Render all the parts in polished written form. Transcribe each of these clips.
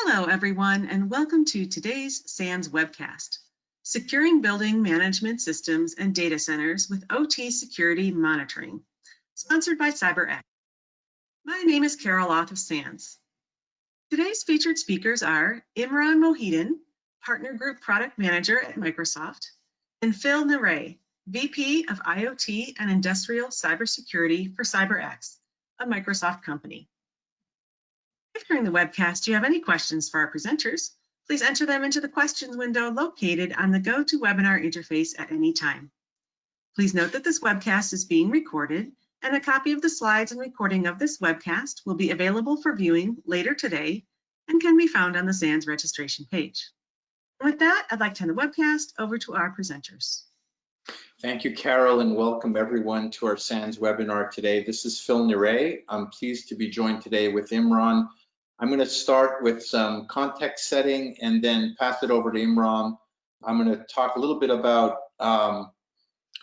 Hello, everyone, and welcome to today's SANS webcast, Securing Building Management Systems and Data Centers with OT Security Monitoring, sponsored by CyberX. My name is Carol Oth of SANS. Today's featured speakers are Imran Mohidin, Partner Group Product Manager at Microsoft, and Phil Neray, VP of IoT and Industrial Cybersecurity for CyberX, a Microsoft company. If during the webcast you have any questions for our presenters, please enter them into the questions window located on the GoToWebinar interface at any time. Please note that this webcast is being recorded, and a copy of the slides and recording of this webcast will be available for viewing later today and can be found on the SANS registration page. And with that, I'd like to hand the webcast over to our presenters. Thank you, Carol, and welcome everyone to our SANS webinar today. This is Phil Neray. I'm pleased to be joined today with Imran. I'm going to start with some context setting and then pass it over to Imran. I'm going to talk a little bit about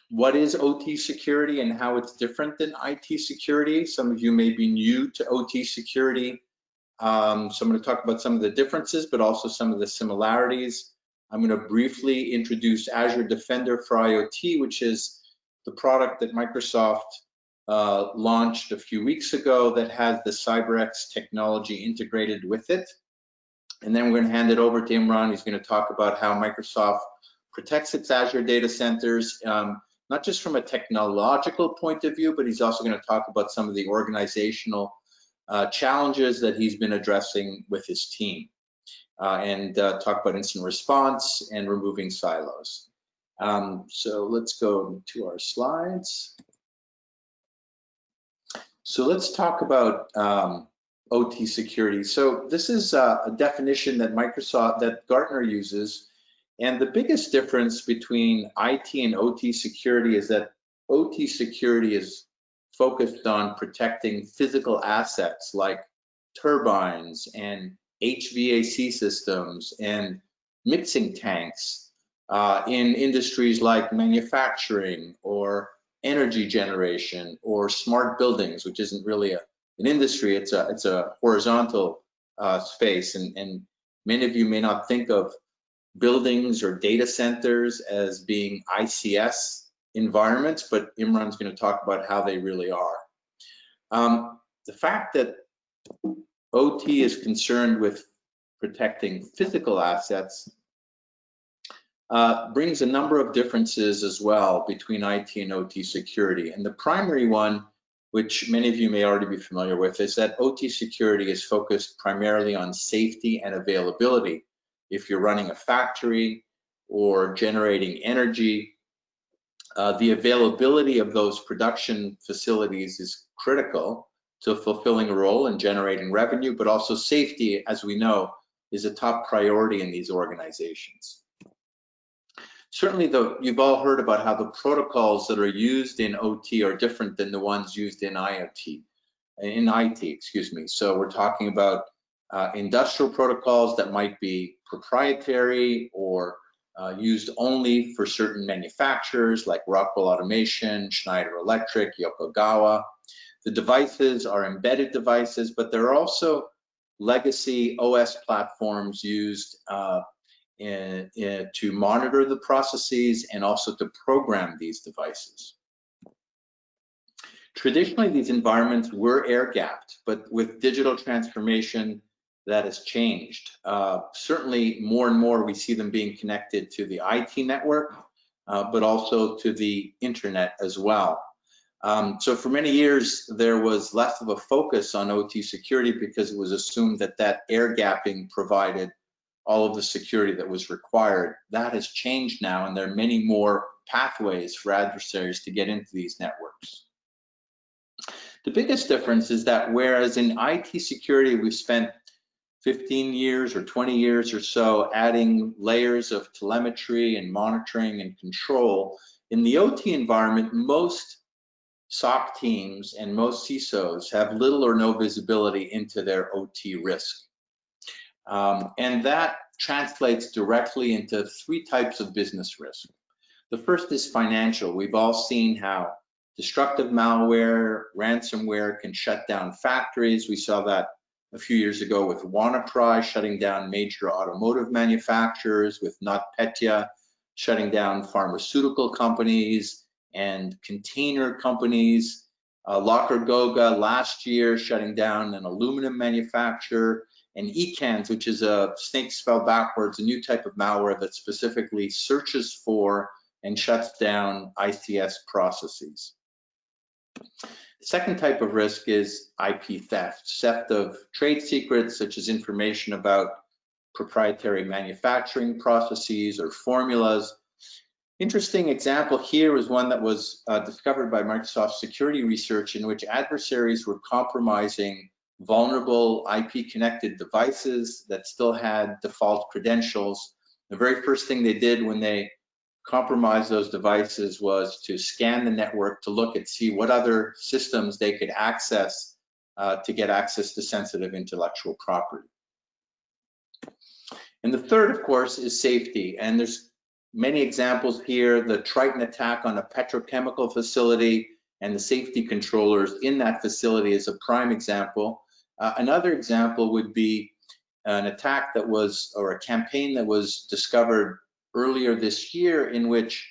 what is OT security and how it's different than IT security. Some of you may be new to OT security. So I'm going to talk about some of the differences, but also some of the similarities. I'm going to briefly introduce Azure Defender for IoT, which is the product that Microsoft launched a few weeks ago that has the CyberX technology integrated with it. And then we're going to hand it over to Imran. He's going to talk about how Microsoft protects its Azure data centers, not just from a technological point of view, but he's also going to talk about some of the organizational challenges that he's been addressing with his team. And talk about incident response and removing silos. So let's go to our slides. So let's talk about OT security. So this is a definition that Gartner uses, and the biggest difference between IT and OT security is that OT security is focused on protecting physical assets like turbines and HVAC systems and mixing tanks in industries like manufacturing or energy generation or smart buildings, which isn't really an industry, it's a horizontal space. And many of you may not think of buildings or data centers as being ICS environments, but Imran's going to talk about how they really are. The fact that OT is concerned with protecting physical assets brings a number of differences as well between IT and OT security. And the primary one, which many of you may already be familiar with, is that OT security is focused primarily on safety and availability. If you're running a factory or generating energy, the availability of those production facilities is critical to fulfilling a role and generating revenue, but also safety, as we know, is a top priority in these organizations. Certainly, you've all heard about how the protocols that are used in OT are different than the ones used in IT, excuse me. So we're talking about industrial protocols that might be proprietary or used only for certain manufacturers like Rockwell Automation, Schneider Electric, Yokogawa. The devices are embedded devices, but there are also legacy OS platforms used to monitor the processes and also to program these devices. Traditionally, these environments were air-gapped, but with digital transformation, that has changed. Certainly, more and more we see them being connected to the IT network, but also to the internet as well. So for many years, there was less of a focus on OT security because it was assumed that that air gapping provided all of the security that was required. That has changed now, and there are many more pathways for adversaries to get into these networks. The biggest difference is that whereas in IT security, we've spent 15 years or 20 years or so adding layers of telemetry and monitoring and control, in the OT environment, most SOC teams and most CISOs have little or no visibility into their OT risk. And that translates directly into three types of business risk. The first is financial. We've all seen how destructive malware, ransomware can shut down factories. We saw that a few years ago with WannaCry shutting down major automotive manufacturers, with NotPetya shutting down pharmaceutical companies and container companies. Goga last year shutting down an aluminum manufacturer, and ECANS, which is a snake spelled backwards, a new type of malware that specifically searches for and shuts down ICS processes. The second type of risk is IP theft of trade secrets, such as information about proprietary manufacturing processes or formulas. Interesting example here is one that was discovered by Microsoft Security Research, in which adversaries were compromising vulnerable IP-connected devices that still had default credentials. The very first thing they did when they compromised those devices was to scan the network to look and see what other systems they could access to get access to sensitive intellectual property. And the third, of course, is safety. And there's many examples here. The Triton attack on a petrochemical facility and the safety controllers in that facility is a prime example. Another example would be an attack that was, or a campaign that was discovered earlier this year, in which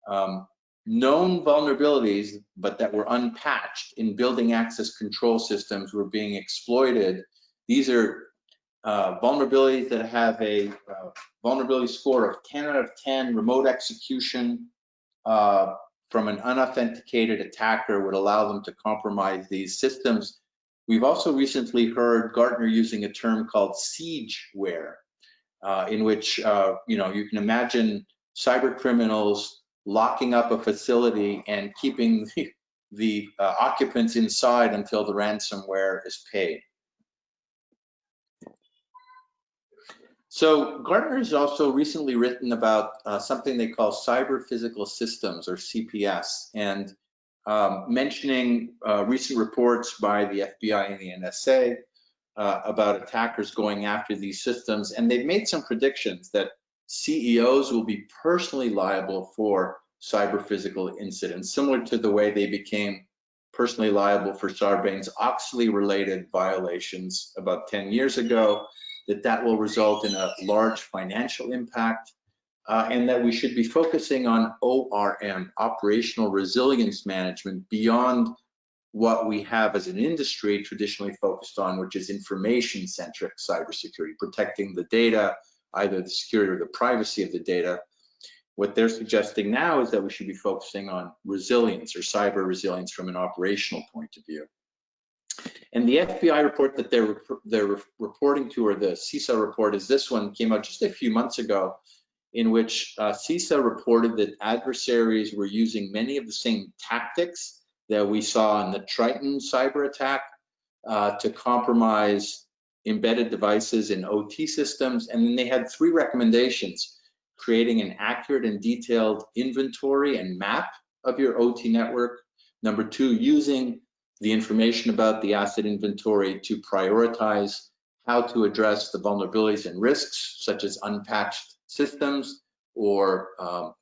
known vulnerabilities, but that were unpatched in building access control systems, were being exploited. These are vulnerabilities that have a vulnerability score of 10 out of 10. Remote execution from an unauthenticated attacker would allow them to compromise these systems. We've also recently heard Gartner using a term called siegeware, in which you can imagine cyber criminals locking up a facility and keeping the occupants inside until the ransomware is paid. So Gartner has also recently written about something they call cyber physical systems, or CPS, and mentioning recent reports by the FBI and the NSA about attackers going after these systems. And they've made some predictions that CEOs will be personally liable for cyber physical incidents, similar to the way they became personally liable for Sarbanes-Oxley related violations about 10 years ago, that will result in a large financial impact, and that we should be focusing on ORM, operational resilience management, beyond what we have as an industry traditionally focused on, which is information-centric cybersecurity, protecting the data, either the security or the privacy of the data. What they're suggesting now is that we should be focusing on resilience, or cyber resilience, from an operational point of view. And the FBI report that they're reporting to, or the CISA report, is this one, came out just a few months ago, in which CISA reported that adversaries were using many of the same tactics that we saw in the Triton cyber attack to compromise embedded devices in OT systems. And then they had 3 recommendations: creating an accurate and detailed inventory and map of your OT network. Number 2, using the information about the asset inventory to prioritize how to address the vulnerabilities and risks, such as unpatched systems, or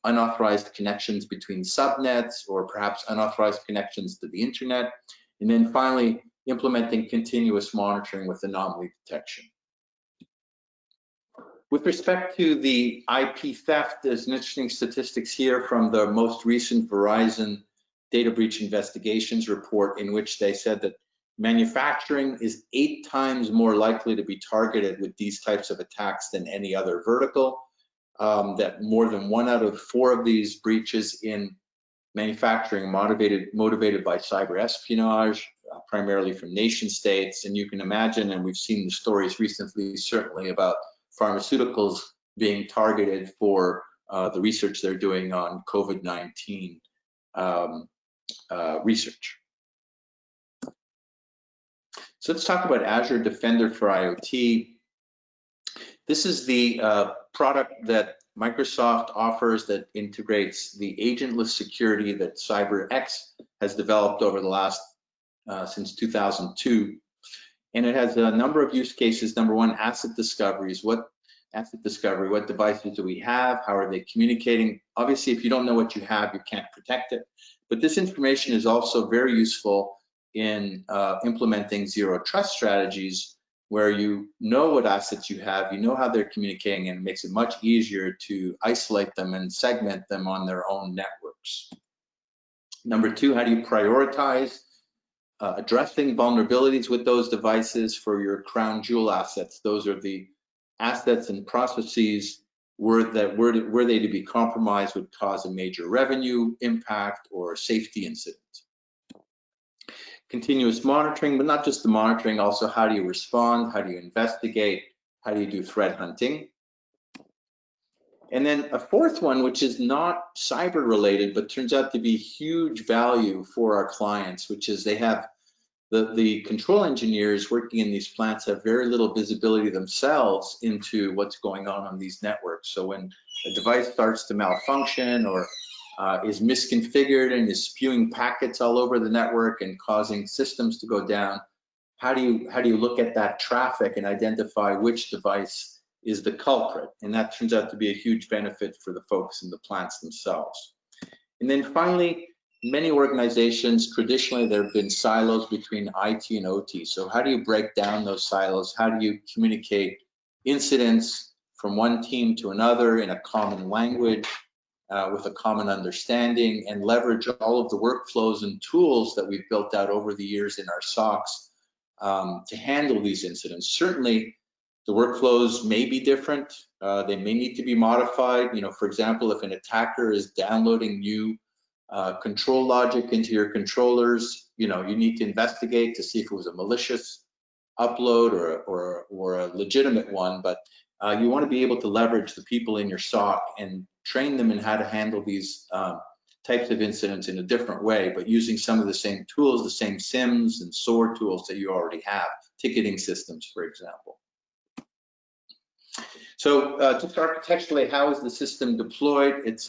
unauthorized connections between subnets, or perhaps unauthorized connections to the internet. And then finally, implementing continuous monitoring with anomaly detection. With respect to the IP theft, there's an interesting statistics here from the most recent Verizon data breach investigations report, in which they said that manufacturing is 8 times more likely to be targeted with these types of attacks than any other vertical, that more than 1 out of 4 of these breaches in manufacturing motivated by cyber espionage, primarily from nation states. And you can imagine, and we've seen the stories recently, certainly, about pharmaceuticals being targeted for the research they're doing on COVID-19 research. So let's talk about Azure Defender for IoT. This is the product that Microsoft offers that integrates the agentless security that CyberX has developed over the last, since 2002. And it has a number of use cases. Number 1, asset discoveries. What devices do we have? How are they communicating? Obviously, if you don't know what you have, you can't protect it. But this information is also very useful in implementing zero trust strategies, where you know what assets you have, you know how they're communicating, and it makes it much easier to isolate them and segment them on their own networks. Number two, how do you prioritize addressing vulnerabilities with those devices for your crown jewel assets? Those are the assets and processes were they to be compromised would cause a major revenue impact or safety incident. Continuous monitoring, but not just the monitoring, also how do you respond, how do you investigate, how do you do threat hunting? And then a fourth one, which is not cyber related, but turns out to be huge value for our clients, which is they have the control engineers working in these plants have very little visibility themselves into what's going on these networks. So when a device starts to malfunction or is misconfigured and is spewing packets all over the network and causing systems to go down, how do you look at that traffic and identify which device is the culprit? And that turns out to be a huge benefit for the folks in the plants themselves. And then finally, many organizations, traditionally there have been silos between IT and OT. So how do you break down those silos? How do you communicate incidents from one team to another in a common language with a common understanding, and leverage all of the workflows and tools that we've built out over the years in our SOCs to handle these incidents? Certainly, the workflows may be different. They may need to be modified. You know, for example, if an attacker is downloading new control logic into your controllers, you know, you need to investigate to see if it was a malicious upload or a legitimate one. But you want to be able to leverage the people in your SOC and train them in how to handle these types of incidents in a different way, but using some of the same tools, the same SIMs and SOAR tools that you already have, ticketing systems, for example. So just architecturally, how is the system deployed? It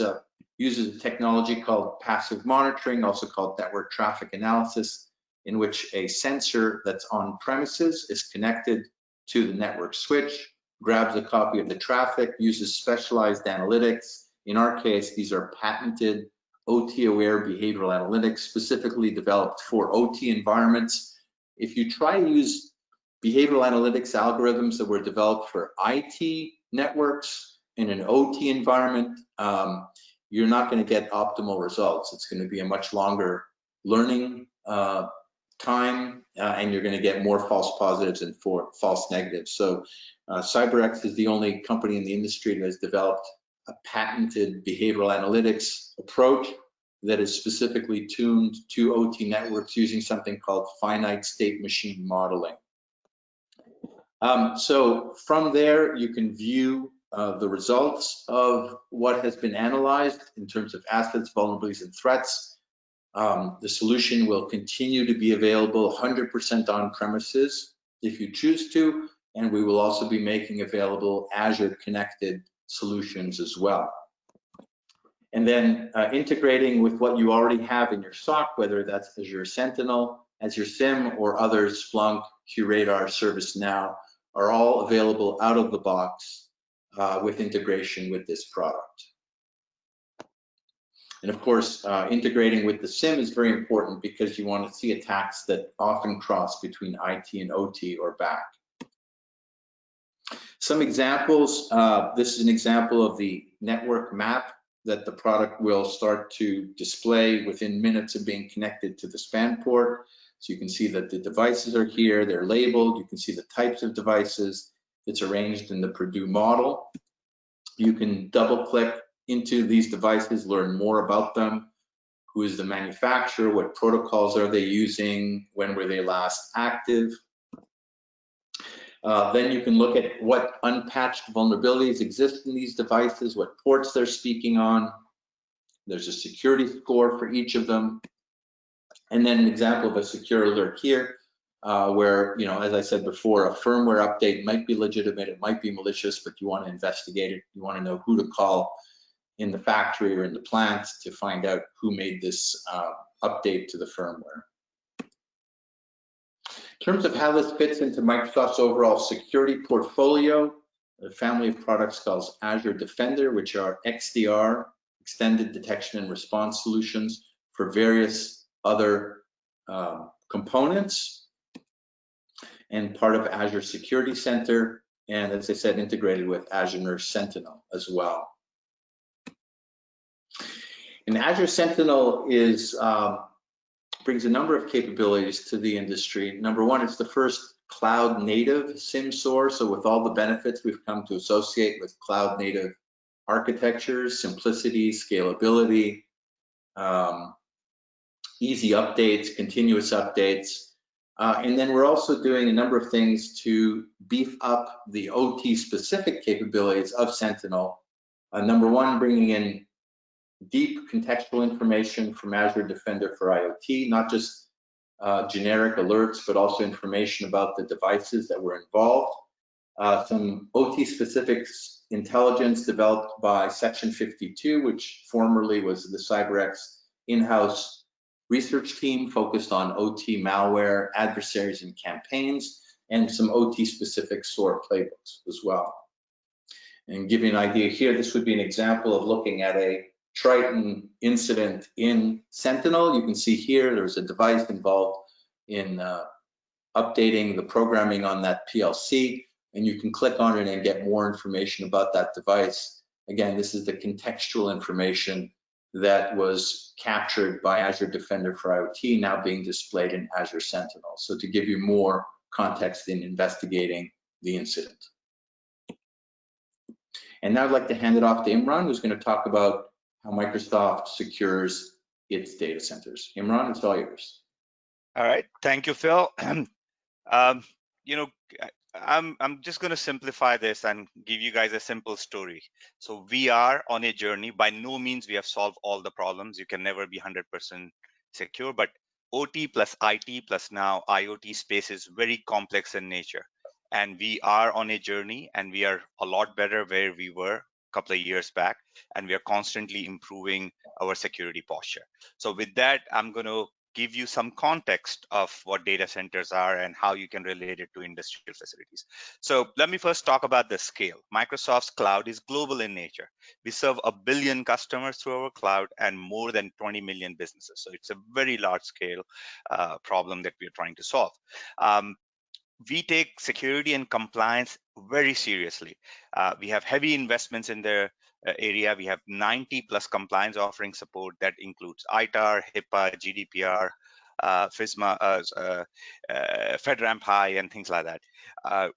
uses a technology called passive monitoring, also called network traffic analysis, in which a sensor that's on premises is connected to the network switch, grabs a copy of the traffic, uses specialized analytics. In our case, these are patented OT-aware behavioral analytics specifically developed for OT environments. If you try to use behavioral analytics algorithms that were developed for IT networks in an OT environment, you're not going to get optimal results. It's going to be a much longer learning time, and you're going to get more false positives and false negatives. So CyberX is the only company in the industry that has developed a patented behavioral analytics approach that is specifically tuned to OT networks using something called finite state machine modeling. So from there, you can view the results of what has been analyzed in terms of assets, vulnerabilities, and threats. The solution will continue to be available 100% on premises if you choose to, and we will also be making available Azure connected solutions as well. And then integrating with what you already have in your SOC, whether that's Azure Sentinel, Azure SIM, or others, Splunk, QRadar, ServiceNow, are all available out of the box with integration with this product. And of course, integrating with the SIM is very important because you want to see attacks that often cross between IT and OT or back. Some examples, this is an example of the network map that the product will start to display within minutes of being connected to the span port. So you can see that the devices are here, they're labeled, you can see the types of devices. It's arranged in the Purdue model. You can double click into these devices, learn more about them. Who is the manufacturer? What protocols are they using? When were they last active? Then you can look at what unpatched vulnerabilities exist in these devices, what ports they're speaking on. There's a security score for each of them. And then an example of a secure alert here, where, you know, as I said before, a firmware update might be legitimate, it might be malicious, but you want to investigate it. You want to know who to call in the factory or in the plant to find out who made this update to the firmware. In terms of how this fits into Microsoft's overall security portfolio, the family of products called Azure Defender, which are XDR, extended detection and response solutions for various other components. and part of Azure Security Center, and as I said, integrated with Azure Sentinel as well. And Azure Sentinel brings a number of capabilities to the industry. Number one, it's the first cloud native SIM source. So with all the benefits we've come to associate with cloud native architectures, simplicity, scalability, easy updates, continuous updates. And then we're also doing a number of things to beef up the OT specific capabilities of Sentinel. Number one, bringing in deep contextual information from Azure Defender for IoT, not just generic alerts, but also information about the devices that were involved. Some OT-specific intelligence developed by Section 52, which formerly was the CyberX in-house research team focused on OT malware, adversaries, and campaigns, and some OT-specific SOAR playbooks as well. And give you an idea here, this would be an example of looking at a Triton incident in Sentinel. You can see here there's a device involved in updating the programming on that PLC, and you can click on it and get more information about that device. Again, this is the contextual information that was captured by Azure Defender for IoT, now being displayed in Azure Sentinel. So to give you more context in investigating the incident. And now I'd like to hand it off to Imran, who's going to talk about how Microsoft secures its data centers. Imran, it's all yours. All right, thank you, Phil. You know, I'm just going to simplify this and give you guys a simple story. So we are on a journey. By no means we have solved all the problems. You can never be 100% secure, but OT plus IT plus now IoT space is very complex in nature. And we are on a journey, and we are a lot better where we were a couple of years back, and we are constantly improving our security posture. So with that, I'm going to give you some context of what data centers are and how you can relate it to industrial facilities. So let me first talk about the scale. Microsoft's cloud is global in nature. We serve 1 billion customers through our cloud and more than 20 million businesses. So it's a very large scale problem that we're trying to solve. We take security and compliance very seriously. We have heavy investments in the area. We have 90 plus compliance offering support that includes ITAR, HIPAA, GDPR, FISMA, FedRAMP High, and things like that.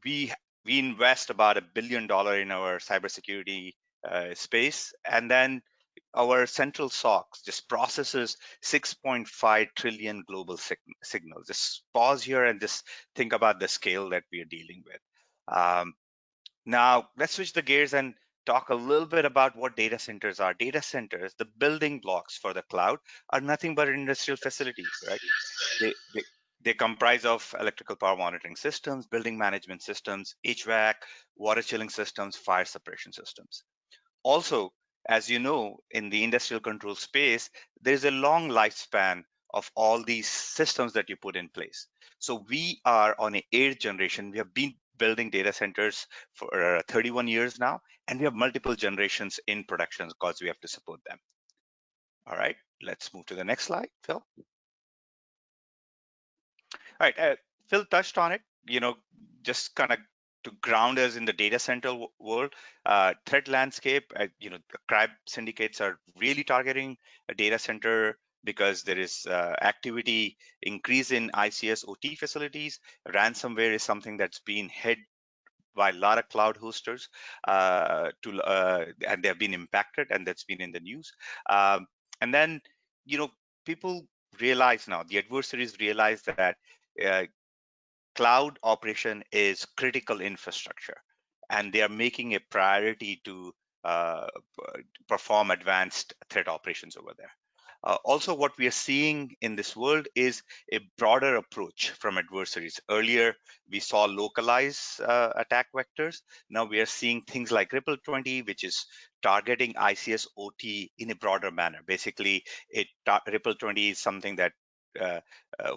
We invest about $1 billion in our cybersecurity space, and then our central SOC just processes 6.5 trillion global signals. Just pause here and just think about the scale that we are dealing with. Now, let's switch the gears and talk a little bit about what data centers are. Data centers, the building blocks for the cloud, are nothing but industrial facilities, right? They comprise of electrical power monitoring systems, building management systems, HVAC, water chilling systems, fire suppression systems. Also, as you know, in the industrial control space, there's a long lifespan of all these systems that you put in place. So we are on a 8th generation. We have been building data centers for 31 years now, and we have multiple generations in production because we have to support them. All right, let's move to the next slide, Phil. All right, Phil touched on it, just kind of to ground us in the data center world, threat landscape, the crime syndicates are really targeting a data center because there is activity increase in ICS OT facilities. Ransomware is something that's been hit by a lot of cloud hosters, and they have been impacted, and that's been in the news. And then, people realize now, the adversaries realize that cloud operation is critical infrastructure, and they are making a priority to perform advanced threat operations over there. Also, what we are seeing in this world is a broader approach from adversaries. Earlier, we saw localized attack vectors. Now we are seeing things like Ripple 20, which is targeting ICS OT in a broader manner. Basically, Ripple 20 is something that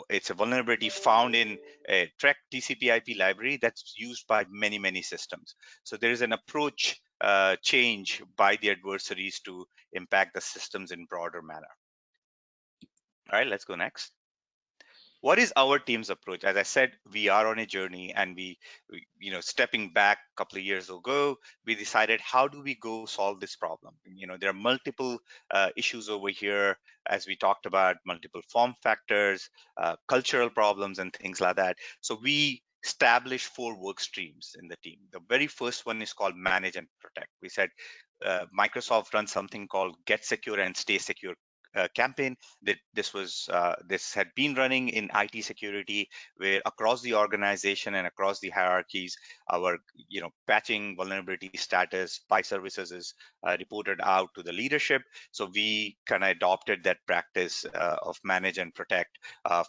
it's a vulnerability found in a TREC TCP/IP library that's used by many systems. So there is an approach change by the adversaries to impact the systems in broader manner. All right, let's go next. What is our team's approach? As I said, we are on a journey, and stepping back a couple of years ago, we decided, how do we go solve this problem? There are multiple issues over here, as we talked about, multiple form factors, cultural problems, and things like that. So we established 4 work streams in the team. The very first one is called manage and protect. We said Microsoft runs something called Get Secure and Stay Secure campaign. That this had been running in IT security, where across the organization and across the hierarchies, our patching vulnerability status by services is reported out to the leadership. So we kind of adopted that practice of manage and protect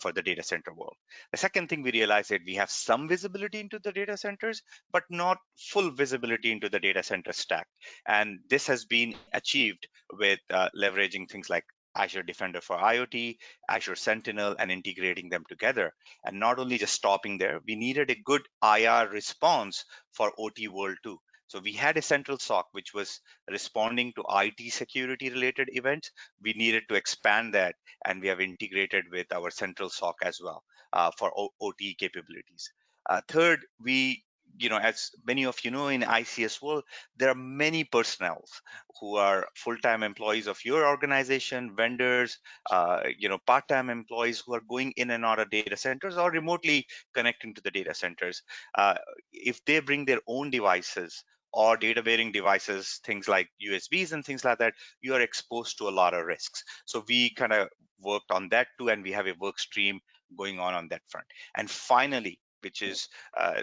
for the data center world. The second thing we realized that we have some visibility into the data centers, but not full visibility into the data center stack. And this has been achieved with leveraging things like Azure Defender for IoT, Azure Sentinel, and integrating them together. And not only just stopping there, we needed a good IR response for OT world too. So we had a central SOC which was responding to IT security related events. We needed to expand that, and we have integrated with our central SOC as well for OT capabilities. Third, as many of you know, in ICS world, there are many personnel who are full-time employees of your organization, vendors, part-time employees who are going in and out of data centers or remotely connecting to the data centers. If they bring their own devices or data-bearing devices, things like USBs and things like that, you are exposed to a lot of risks. So we kind of worked on that too, and we have a work stream going on that front. And finally, which is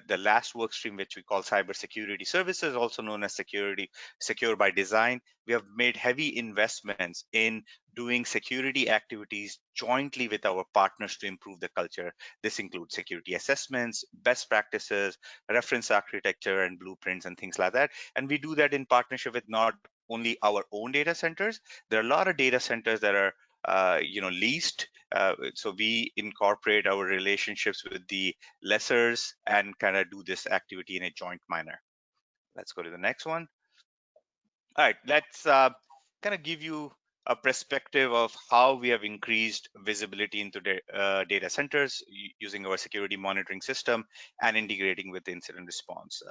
the last work stream, which we call cybersecurity services, also known as secure by design. We have made heavy investments in doing security activities jointly with our partners to improve the culture. This includes security assessments, best practices, reference architecture, and blueprints, and things like that. And we do that in partnership with not only our own data centers. There are a lot of data centers that are leased. So we incorporate our relationships with the lessors and kind of do this activity in a joint manner. Let's go to the next one. All right, let's kind of give you a perspective of how we have increased visibility into data centers using our security monitoring system and integrating with the incident response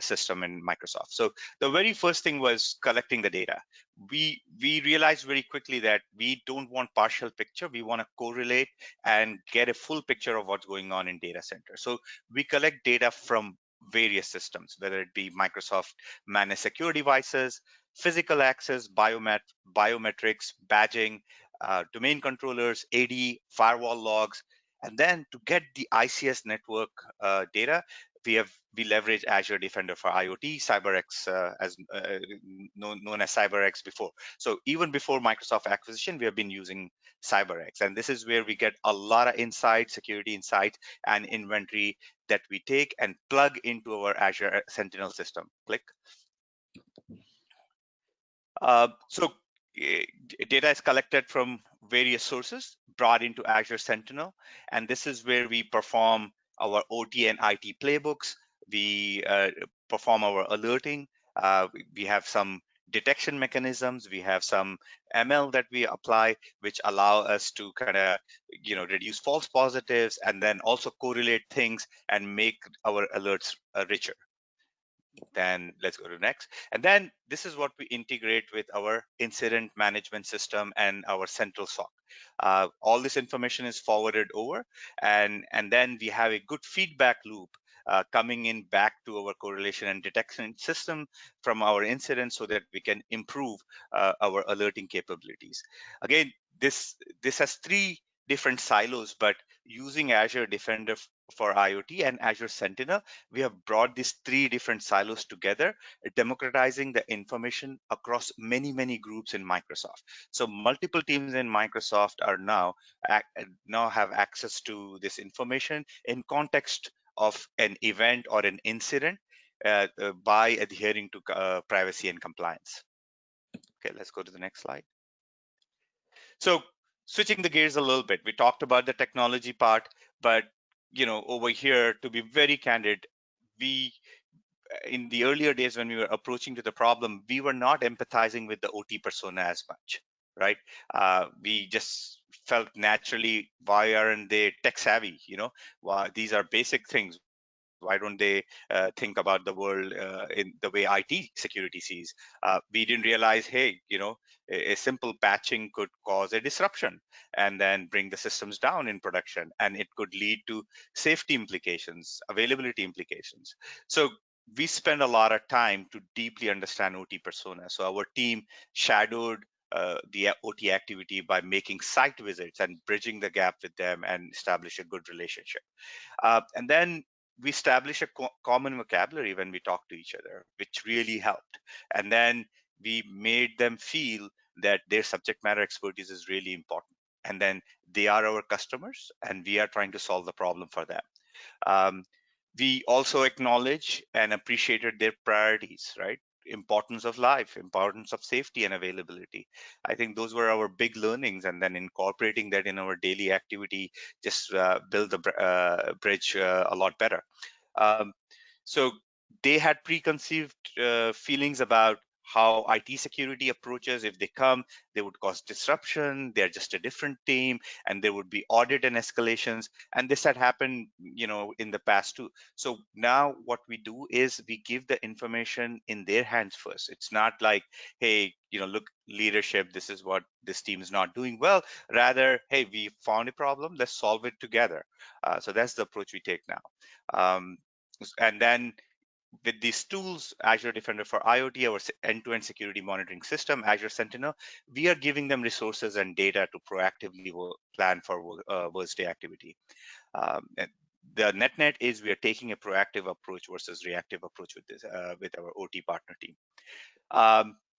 system in Microsoft. So the very first thing was collecting the data. We realized very quickly that we don't want partial picture. We want to correlate and get a full picture of what's going on in data center. So we collect data from various systems, whether it be Microsoft managed secure devices, physical access, biometrics, badging, domain controllers, AD, firewall logs. And then to get the ICS network data, we leverage Azure Defender for IoT, CyberX, as known as CyberX before. So even before Microsoft acquisition, we have been using CyberX, and this is where we get a lot of insights, security insights, and inventory that we take and plug into our Azure Sentinel system. Click. So data is collected from various sources, brought into Azure Sentinel, and this is where we perform our OT and IT playbooks. We perform our alerting. We have some detection mechanisms. We have some ML that we apply, which allow us to kind of reduce false positives and then also correlate things and make our alerts richer. Then let's go to next. And then this is what we integrate with our incident management system and our central SOC. All this information is forwarded over, and then we have a good feedback loop coming in back to our correlation and detection system from our incidents so that we can improve our alerting capabilities. Again, this has 3 different silos, but using Azure Defender for IoT and Azure Sentinel, we have brought these 3 different silos together, democratizing the information across many groups in Microsoft. So multiple teams in Microsoft are now have access to this information in context of an event or an incident by adhering to privacy and compliance. Okay, let's go to the next slide. So switching the gears a little bit, we talked about the technology part, but over here, to be very candid, in the earlier days when we were approaching to the problem, we were not empathizing with the OT persona as much, right? We just felt naturally, why aren't they tech savvy? Why these are basic things. Why don't they think about the world in the way IT security sees? We didn't realize, hey, a simple patching could cause a disruption and then bring the systems down in production, and it could lead to safety implications, availability implications. So we spend a lot of time to deeply understand OT persona. So our team shadowed the OT activity by making site visits and bridging the gap with them and establish a good relationship. And then we establish a common vocabulary when we talk to each other, which really helped. And then we made them feel that their subject matter expertise is really important. And then they are our customers, and we are trying to solve the problem for them. Um, we also acknowledge and appreciated their priorities, right? Importance of life, importance of safety and availability. I think those were our big learnings, and then incorporating that in our daily activity just build the bridge a lot better. Um, so they had preconceived feelings about how IT security approaches. If they come, they would cause disruption. They're just a different team, and there would be audit and escalations. And this had happened, in the past too. So now what we do is we give the information in their hands first. It's not like, hey, look, leadership, this is what this team is not doing well. Rather, hey, we found a problem. Let's solve it together. So that's the approach we take now. And then with these tools, Azure Defender for IoT, our end-to-end security monitoring system, Azure Sentinel, we are giving them resources and data to proactively plan for worst day activity. And the net is we are taking a proactive approach versus reactive approach with this with our OT partner team.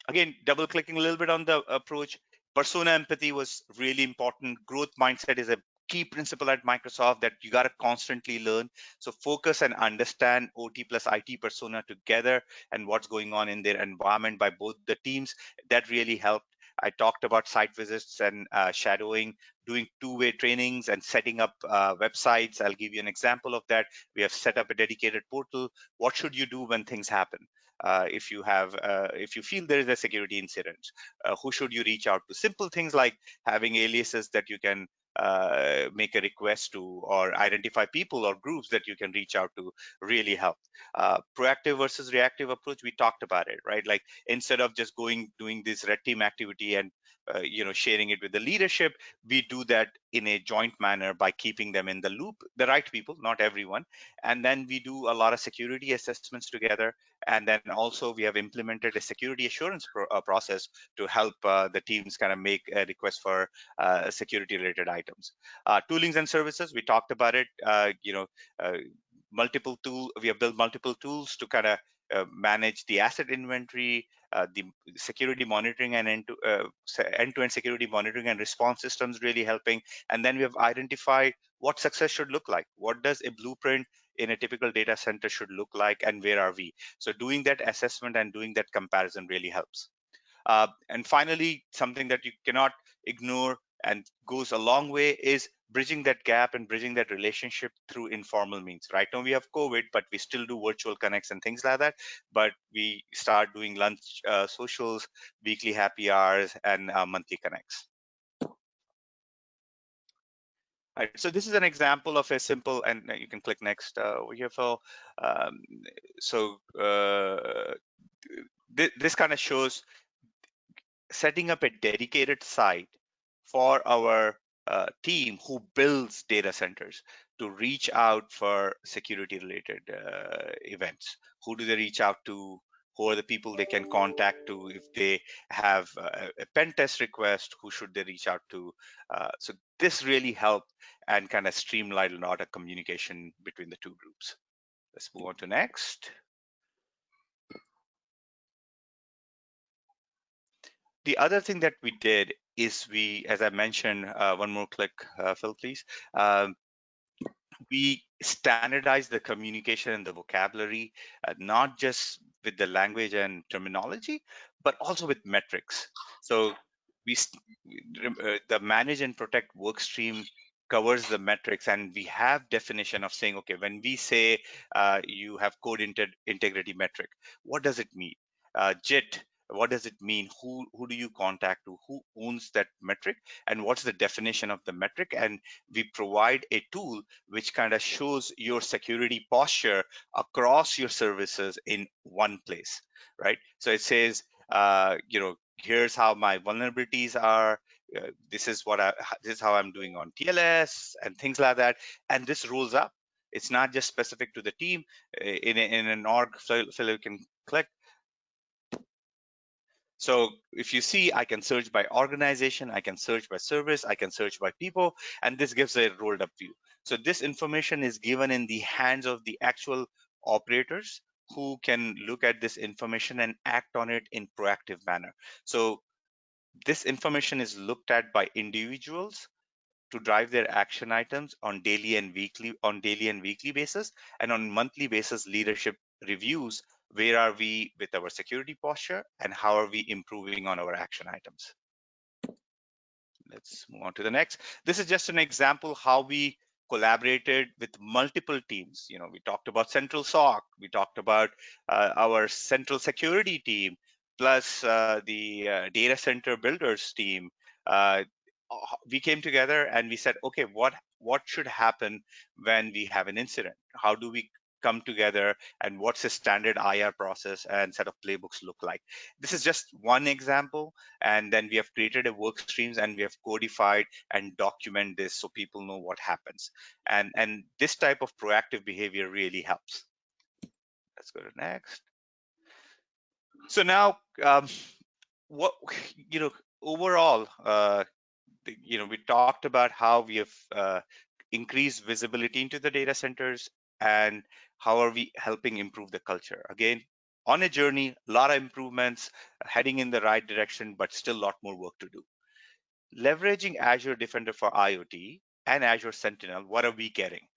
Again, double clicking a little bit on the approach, persona empathy was really important. Growth mindset is a key principle at Microsoft that you got to constantly learn. So focus and understand OT plus IT persona together and what's going on in their environment by both the teams. That really helped. I talked about site visits and shadowing, doing two-way trainings and setting up websites. I'll give you an example of that. We have set up a dedicated portal. What should you do when things happen? If you feel there is a security incident, who should you reach out to? Simple things like having aliases that you can make a request to, or identify people or groups that you can reach out to really help. Proactive versus reactive approach, we talked about it, right? Like instead of just doing this red team activity and sharing it with the leadership, we do that in a joint manner by keeping them in the loop, the right people, not everyone. And then we do a lot of security assessments together. And then also we have implemented a security assurance process to help the teams kind of make a request for security related items. Toolings and services, we talked about it. We have built multiple tools to kind of manage the asset inventory, the security monitoring and end-to-end security monitoring and response systems really helping. And then we have identified what success should look like. What does a blueprint in a typical data center should look like, and where are we? So doing that assessment and doing that comparison really helps. And finally, something that you cannot ignore and goes a long way is bridging that gap and bridging that relationship through informal means. Right now we have COVID, but we still do virtual connects and things like that. But we start doing lunch socials, weekly happy hours, and monthly connects. Right, so this is an example of a simple, and you can click next over here, Phil. So this kind of shows setting up a dedicated site for our team who builds data centers to reach out for security related events. Who do they reach out to? Who are the people they can contact to if they have a pen test request? Who should they reach out to? So this really helped and kind of streamlined a lot of communication between the two groups. Let's move on to next. The other thing that we did is as I mentioned, one more click, Phil, please. We standardized the communication and the vocabulary, not just with the language and terminology, but also with metrics. So the manage and protect work stream covers the metrics, and we have definition of saying, okay, when we say you have code integrity metric, what does it mean? JIT, What does it mean? Who do you contact to? Who owns that metric? And what's the definition of the metric? And we provide a tool which kind of shows your security posture across your services in one place, right? So it says, here's how my vulnerabilities are. This is this is how I'm doing on TLS and things like that. And this rolls up. It's not just specific to the team. In an org file you can click. So if you see, I can search by organization, I can search by service, I can search by people, and this gives a rolled up view. So this information is given in the hands of the actual operators who can look at this information and act on it in proactive manner. So this information is looked at by individuals to drive their action items on daily and weekly basis, and on monthly basis leadership reviews where are we with our security posture and how are we improving on our action items. Let's move on to the next. This is just an example how we collaborated with multiple teams. We talked about central SOC, we talked about our central security team, plus the data center builders team. We came together and we said, okay, what should happen when we have an incident? How do we come together, and what's a standard IR process and set of playbooks look like? This is just one example, and then we have created a work streams and we have codified and document this so people know what happens. And this type of proactive behavior really helps. Let's go to next. So now, what overall, we talked about how we have increased visibility into the data centers and how are we helping improve the culture. Again, on a journey, a lot of improvements, heading in the right direction, but still a lot more work to do. Leveraging Azure Defender for IoT and Azure Sentinel, what are we getting?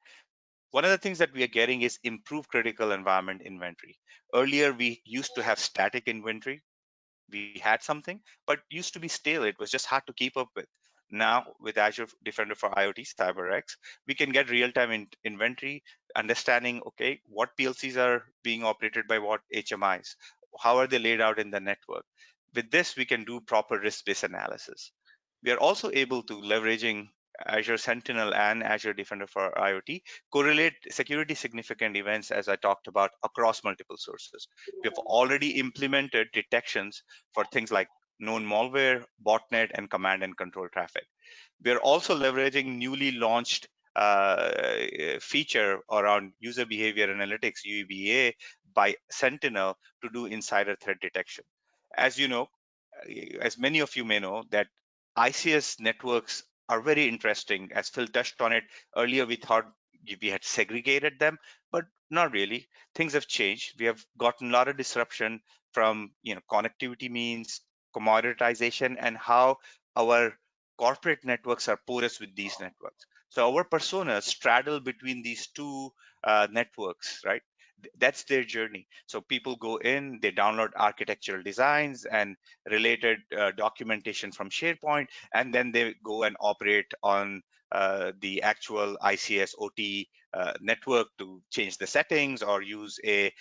One of the things that we are getting is improved critical environment inventory. Earlier, we used to have static inventory. We had something, but used to be stale. It was just hard to keep up with. Now, with Azure Defender for IoT, CyberX, we can get real-time inventory, understanding, okay, what PLCs are being operated by what HMIs, how are they laid out in the network. With this, we can do proper risk-based analysis. We are also able to, leveraging Azure Sentinel and Azure Defender for IoT, correlate security significant events, as I talked about, across multiple sources. We have already implemented detections for things like known malware, botnet, and command and control traffic. We are also leveraging newly launched feature around user behavior analytics, UEBA, by Sentinel to do insider threat detection. As you know, as many of you may know, that ICS networks are very interesting. As Phil touched on it earlier, we thought we had segregated them, but not really. Things have changed. We have gotten a lot of disruption from connectivity means, commoditization, and how our corporate networks are porous with these networks. So our personas straddle between these two networks, right? That's their journey. So people go in, they download architectural designs and related documentation from SharePoint, and then they go and operate on the actual ICS OT network to change the settings, or use a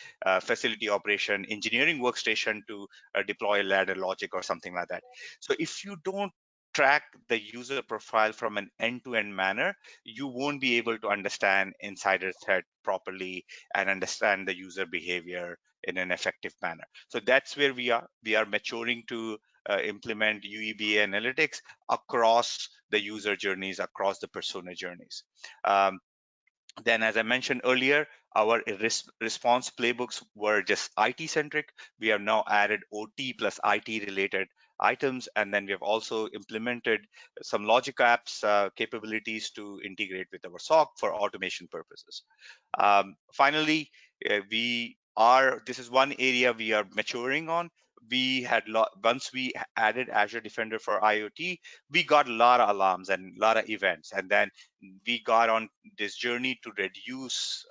facility operation engineering workstation to deploy ladder logic or something like that. So if you don't track the user profile from an end-to-end manner, you won't be able to understand insider threat properly and understand the user behavior in an effective manner. So that's where we are. We are maturing to implement UEBA analytics across the user journeys, across the persona journeys. Then, as I mentioned earlier, our response playbooks were just IT centric. We have now added OT plus IT related items, and then we have also implemented some logic apps capabilities to integrate with our SOC for automation purposes. Finally, this is one area we are maturing on. We had once we added Azure Defender for IoT, we got a lot of alarms and a lot of events, and then we got on this journey to reduce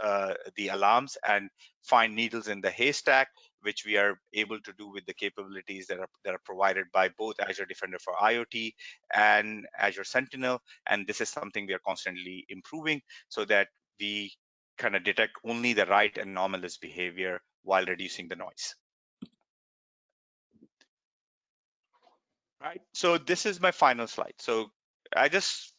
the alarms and find needles in the haystack, which we are able to do with the capabilities that are provided by both Azure Defender for IoT and Azure Sentinel. And this is something we are constantly improving so that we kind of detect only the right anomalous behavior while reducing the noise. right, so this is my final slide. So I just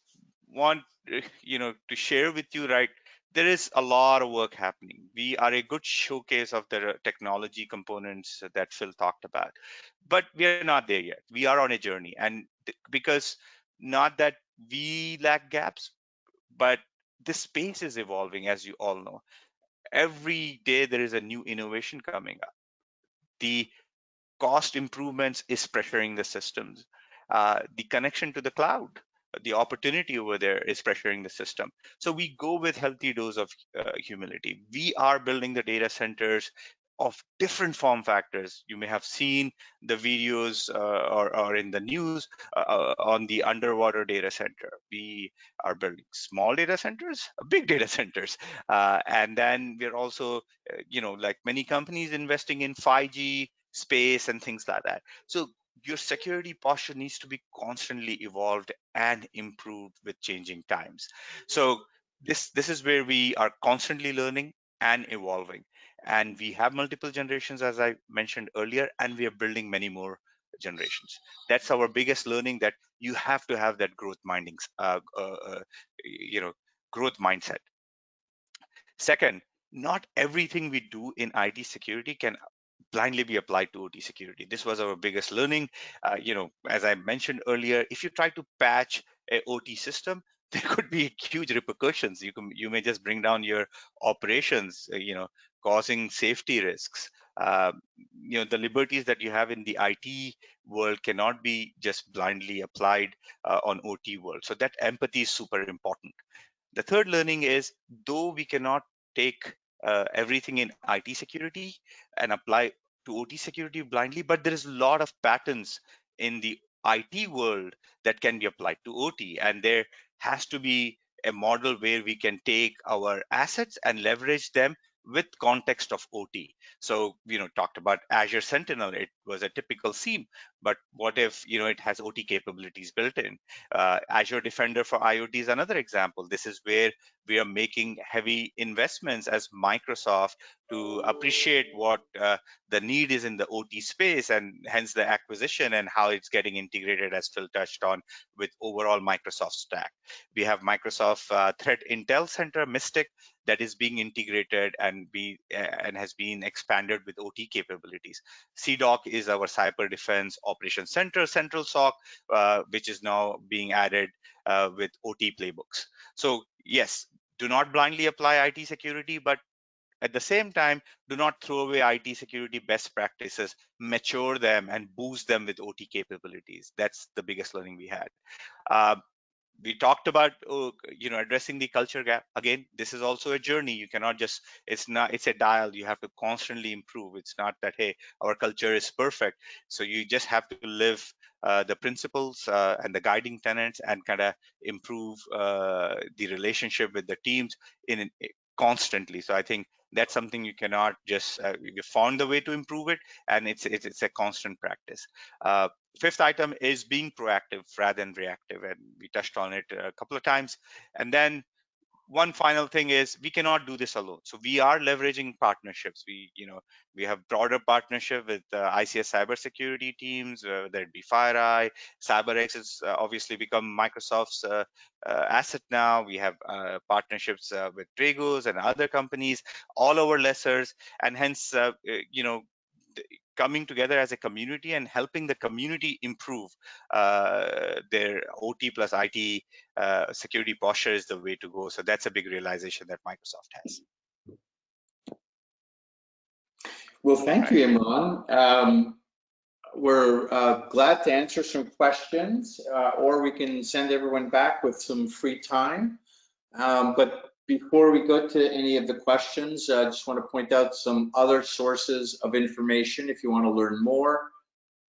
want to share with you, right, there is a lot of work happening. We are a good showcase of the technology components that Phil talked about, but we are not there yet. We are on a journey, and because not that we lack gaps, but this space is evolving, as you all know. Every day there is a new innovation coming up. The cost improvements is pressuring the systems. The connection to the cloud, the opportunity over there is pressuring the system. So we go with healthy dose of humility. We are building the data centers of different form factors. You may have seen the videos or in the news on the underwater data center. We are building small data centers, big data centers, and then we're also, like many companies, investing in 5G space and things like that. So your security posture needs to be constantly evolved and improved with changing times. So this is where we are constantly learning and evolving, and we have multiple generations, as I mentioned earlier, and we are building many more generations. That's our biggest learning, that you have to have that growth mindset. Second, not everything we do in IT security can blindly be applied to OT security. This was our biggest learning. As I mentioned earlier, if you try to patch a OT system, there could be huge repercussions. You may just bring down your operations, causing safety risks. The liberties that you have in the IT world cannot be just blindly applied on OT world. So that empathy is super important. The third learning is, though we cannot take everything in IT security and apply to OT security blindly, but there is a lot of patterns in the IT world that can be applied to OT, and there has to be a model where we can take our assets and leverage them with context of OT. So, talked about Azure Sentinel. It was a typical SIEM, but what if, it has OT capabilities built in? Azure Defender for IoT is another example. This is where we are making heavy investments as Microsoft to appreciate what the need is in the OT space, and hence the acquisition and how it's getting integrated, as Phil touched on, with overall Microsoft stack. We have Microsoft Threat Intel Center, Mystic, that is being integrated and has been expanded with OT capabilities. CDOC is our cyber defense operations center, Central SOC, which is now being added with OT playbooks. So yes, do not blindly apply IT security, but at the same time, do not throw away IT security best practices, mature them and boost them with OT capabilities. That's the biggest learning we had. We talked about addressing the culture gap. Again, this is also a journey. You cannot just, it's a dial. You have to constantly improve. It's not that, hey, our culture is perfect. So you just have to live the principles and the guiding tenets, and kind of improve the relationship with the teams constantly. So I think that's something you cannot just you found the way to improve it, and it's a constant practice. Fifth item is being proactive rather than reactive, and we touched on it a couple of times. And then one final thing is, we cannot do this alone. So we are leveraging partnerships. We have broader partnership with ICS cybersecurity teams, whether it be FireEye. CyberX has obviously become Microsoft's asset now. We have partnerships with Dragos and other companies, all our lessors, and hence, coming together as a community and helping the community improve their OT plus IT security posture is the way to go. So that's a big realization that Microsoft has. Well, thank you, Imran. We're glad to answer some questions, or we can send everyone back with some free time. But before we go to any of the questions, I just want to point out some other sources of information if you want to learn more.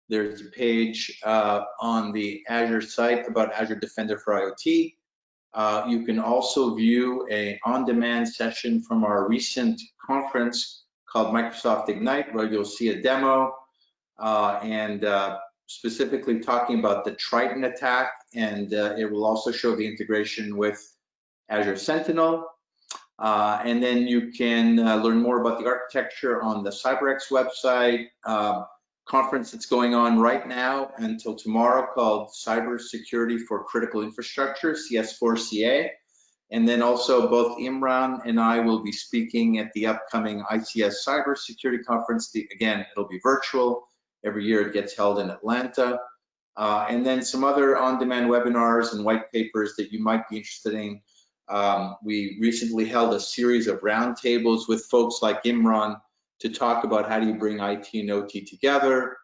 There's a page on the Azure site about Azure Defender for IoT. You can also view an on-demand session from our recent conference called Microsoft Ignite, where you'll see a demo and specifically talking about the Triton attack, and it will also show the integration with Azure Sentinel. And then you can learn more about the architecture on the CyberX website, conference that's going on right now until tomorrow called Cybersecurity for Critical Infrastructure, CS4CA. And then also both Imran and I will be speaking at the upcoming ICS Cybersecurity Conference. Again, it'll be virtual. Every year it gets held in Atlanta. And then some other on-demand webinars and white papers that you might be interested in. We recently held a series of roundtables with folks like Imran to talk about how do you bring IT and OT together.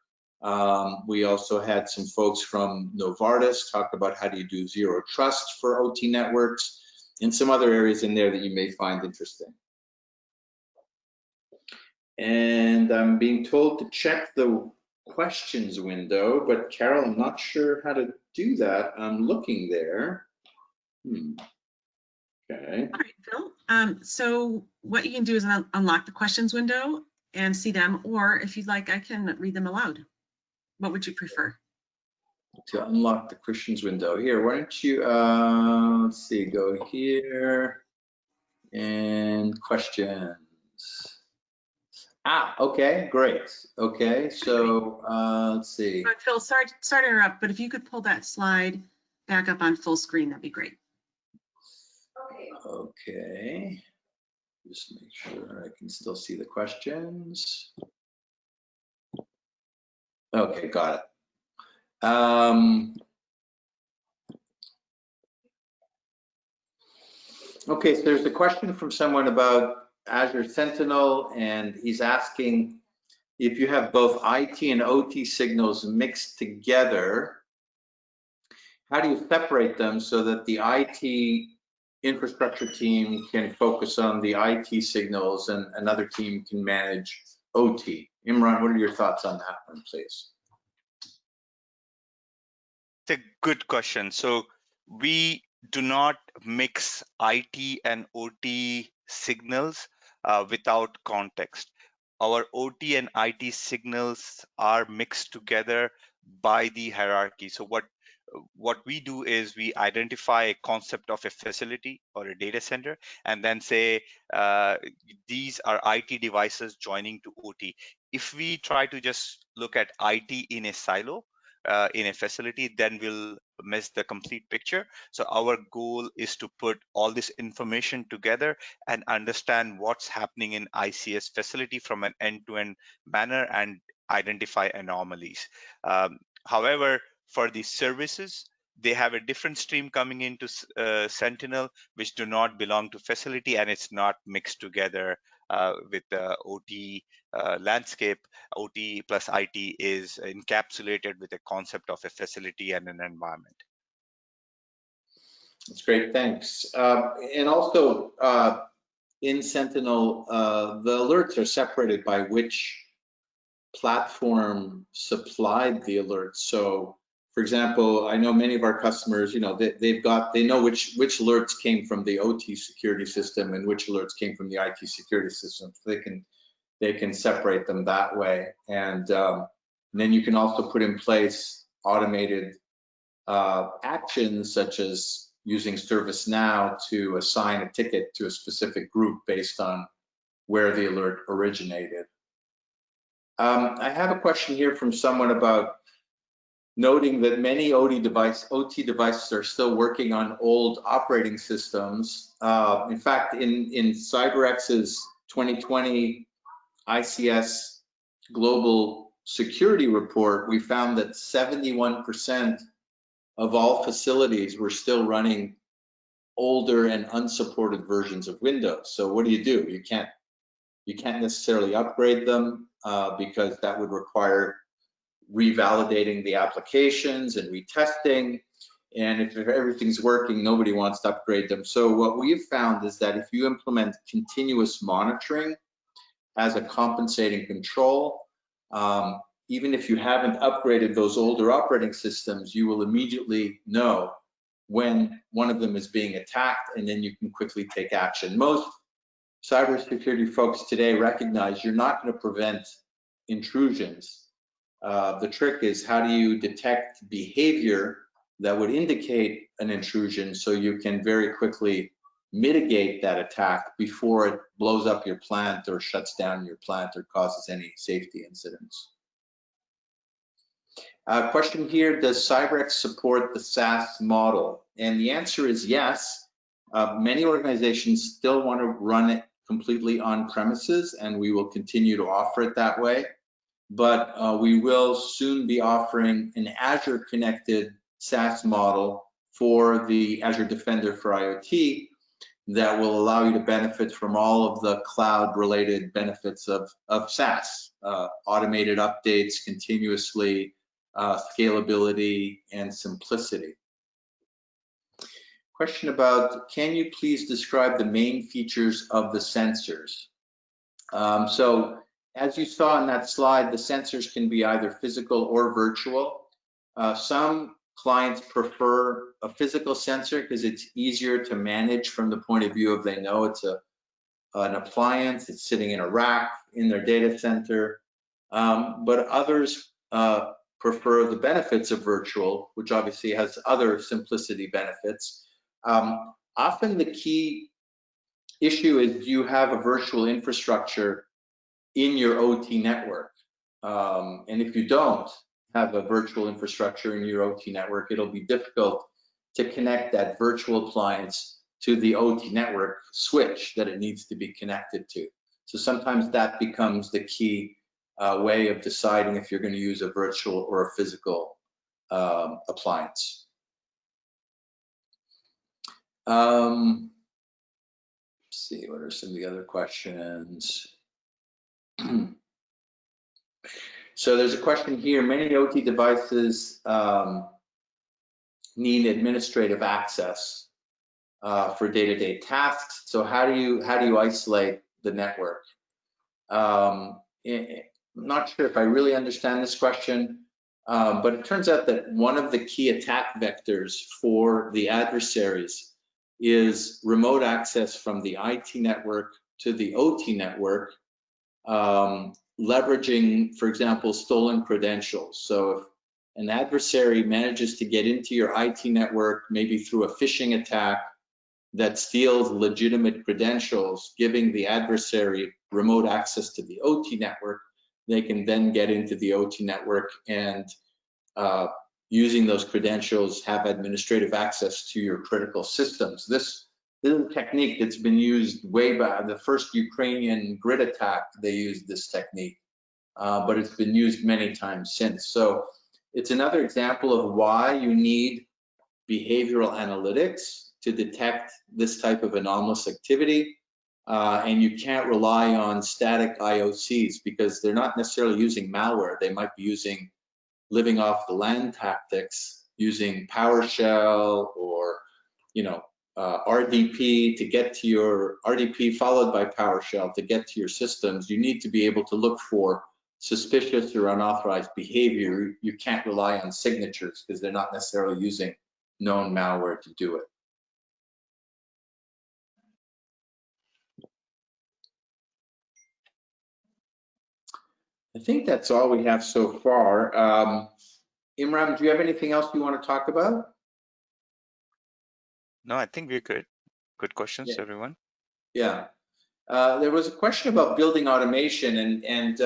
We also had some folks from Novartis talk about how do you do zero trust for OT networks, and some other areas in there that you may find interesting. And I'm being told to check the questions window, but Carol, I'm not sure how to do that. I'm looking there. Okay. All right, Phil. So what you can do is unlock the questions window and see them, or if you'd like, I can read them aloud. What would you prefer? To unlock the questions window here, why don't you, let's see, go here and questions. Okay, great. Okay, so let's see. Phil, sorry to interrupt, but if you could pull that slide back up on full screen, that'd be great. Okay, just make sure I can still see the questions. Okay, got it. Okay, so there's a question from someone about Azure Sentinel, and he's asking if you have both IT and OT signals mixed together, how do you separate them so that the IT infrastructure team can focus on the IT signals and another team can manage OT? Imran, what are your thoughts on that one, please? It's a good question. So we do not mix IT and OT signals without context. Our OT and IT signals are mixed together by the hierarchy. So what we do is we identify a concept of a facility or a data center and then say these are IT devices joining to OT. If we try to just look at IT in a silo, in a facility, then we'll miss the complete picture. So our goal is to put all this information together and understand what's happening in ICS facility from an end-to-end manner and identify anomalies. However, for the services, they have a different stream coming into Sentinel, which do not belong to facility, and it's not mixed together with the OT landscape. OT plus IT is encapsulated with a concept of a facility and an environment. That's great, thanks. And also in Sentinel, the alerts are separated by which platform supplied the alerts. So, for example, I know many of our customers, you know, they know which alerts came from the OT security system and which alerts came from the IT security system. So they can separate them that way. And then you can also put in place automated actions such as using ServiceNow to assign a ticket to a specific group based on where the alert originated. I have a question here from someone about noting that many OT devices are still working on old operating systems. In fact, in CyberX's 2020 ICS Global Security Report, we found that 71% of all facilities were still running older and unsupported versions of Windows. So what do? You can't necessarily upgrade them because that would require revalidating the applications and retesting. And if everything's working, nobody wants to upgrade them. So what we've found is that if you implement continuous monitoring as a compensating control, even if you haven't upgraded those older operating systems, you will immediately know when one of them is being attacked, and then you can quickly take action. Most cybersecurity folks today recognize you're not going to prevent intrusions. The trick is, how do you detect behavior that would indicate an intrusion so you can very quickly mitigate that attack before it blows up your plant or shuts down your plant or causes any safety incidents. Question here, does CyberX support the SaaS model? And the answer is yes. Many organizations still want to run it completely on premises, and we will continue to offer it that way. But we will soon be offering an Azure connected SaaS model for the Azure Defender for IoT that will allow you to benefit from all of the cloud related benefits of SaaS, automated updates continuously, scalability and simplicity. Question about, can you please describe the main features of the sensors? So as you saw in that slide, the sensors can be either physical or virtual. Some clients prefer a physical sensor because it's easier to manage from the point of view of they know it's an appliance, it's sitting in a rack in their data center. But others prefer the benefits of virtual, which obviously has other simplicity benefits. Often the key issue is, do you have a virtual infrastructure in your OT network? And if you don't have a virtual infrastructure in your OT network, it'll be difficult to connect that virtual appliance to the OT network switch that it needs to be connected to. So sometimes that becomes the key way of deciding if you're going to use a virtual or a physical appliance. Let's see, what are some of the other questions? So there's a question here, many OT devices need administrative access for day-to-day tasks. So how do you isolate the network? I'm not sure if I really understand this question, but it turns out that one of the key attack vectors for the adversaries is remote access from the IT network to the OT network, leveraging, for example, stolen credentials. So if an adversary manages to get into your IT network, maybe through a phishing attack that steals legitimate credentials, giving the adversary remote access to the OT network, they can then get into the OT network and using those credentials have administrative access to your critical systems. This is a technique that's been used way back. The first Ukrainian grid attack, they used this technique, but it's been used many times since. So it's another example of why you need behavioral analytics to detect this type of anomalous activity. And you can't rely on static IOCs because they're not necessarily using malware. They might be living off the land tactics, using PowerShell or, RDP to get to your RDP followed by PowerShell to get to your systems. You need to be able to look for suspicious or unauthorized behavior. You can't rely on signatures because they're not necessarily using known malware to do it. I think that's all we have so far. Imran, do you have anything else you want to talk about? No, I think we're good. Good questions, everyone. Yeah. There was a question about building automation, and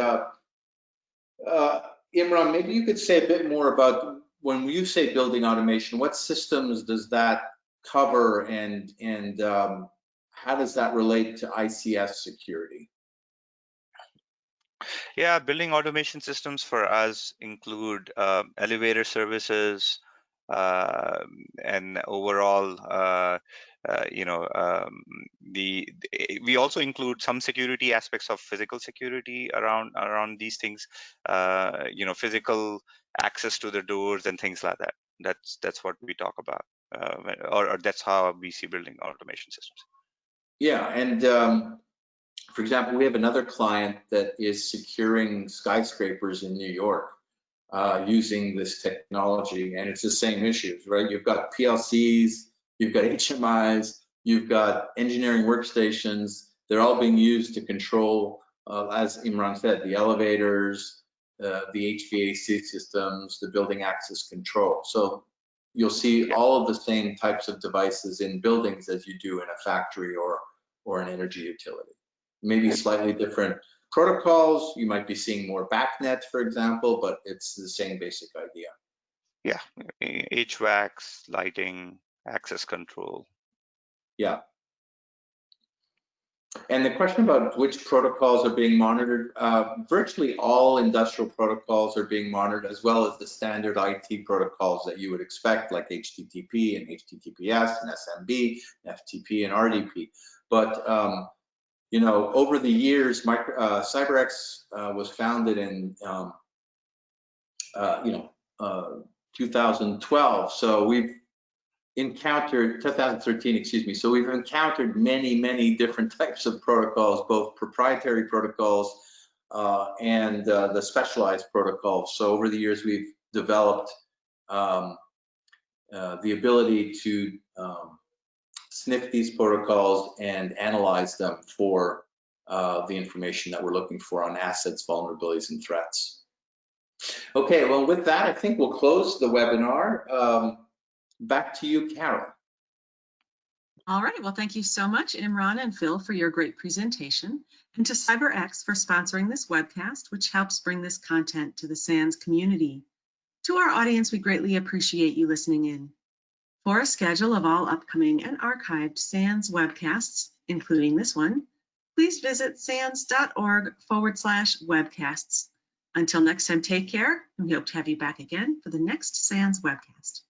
Imran, maybe you could say a bit more about when you say building automation, what systems does that cover, and how does that relate to ICS security? Yeah, building automation systems for us include elevator services, and overall, we also include some security aspects of physical security around these things, physical access to the doors and things like that. That's what we talk about, or that's how we see building automation systems. Yeah, and for example, we have another client that is securing skyscrapers in New York using this technology, and it's the same issues, right? You've got PLCs, you've got HMIs, you've got engineering workstations. They're all being used to control, as Imran said, the elevators, the HVAC systems, the building access control. So you'll see all of the same types of devices in buildings as you do in a factory or an energy utility. Maybe slightly different protocols. You might be seeing more BACnet, for example, but it's the same basic idea. Yeah, HVACs, lighting, access control. Yeah. And the question about which protocols are being monitored, virtually all industrial protocols are being monitored, as well as the standard IT protocols that you would expect, like HTTP and HTTPS and SMB, FTP and RDP. But you know, over the years, CyberX was founded in 2012. So we've encountered 2013, excuse me. So we've encountered many different types of protocols, both proprietary protocols and the specialized protocols. So over the years, we've developed the ability to sniff these protocols and analyze them for the information that we're looking for on assets, vulnerabilities, and threats. Okay, well, with that, I think we'll close the webinar. Back to you, Carol. All right, well, thank you so much, Imran and Phil, for your great presentation, and to CyberX for sponsoring this webcast, which helps bring this content to the SANS community. To our audience, we greatly appreciate you listening in. For a schedule of all upcoming and archived SANS webcasts, including this one, please visit sans.org/webcasts. Until next time, take care, and we hope to have you back again for the next SANS webcast.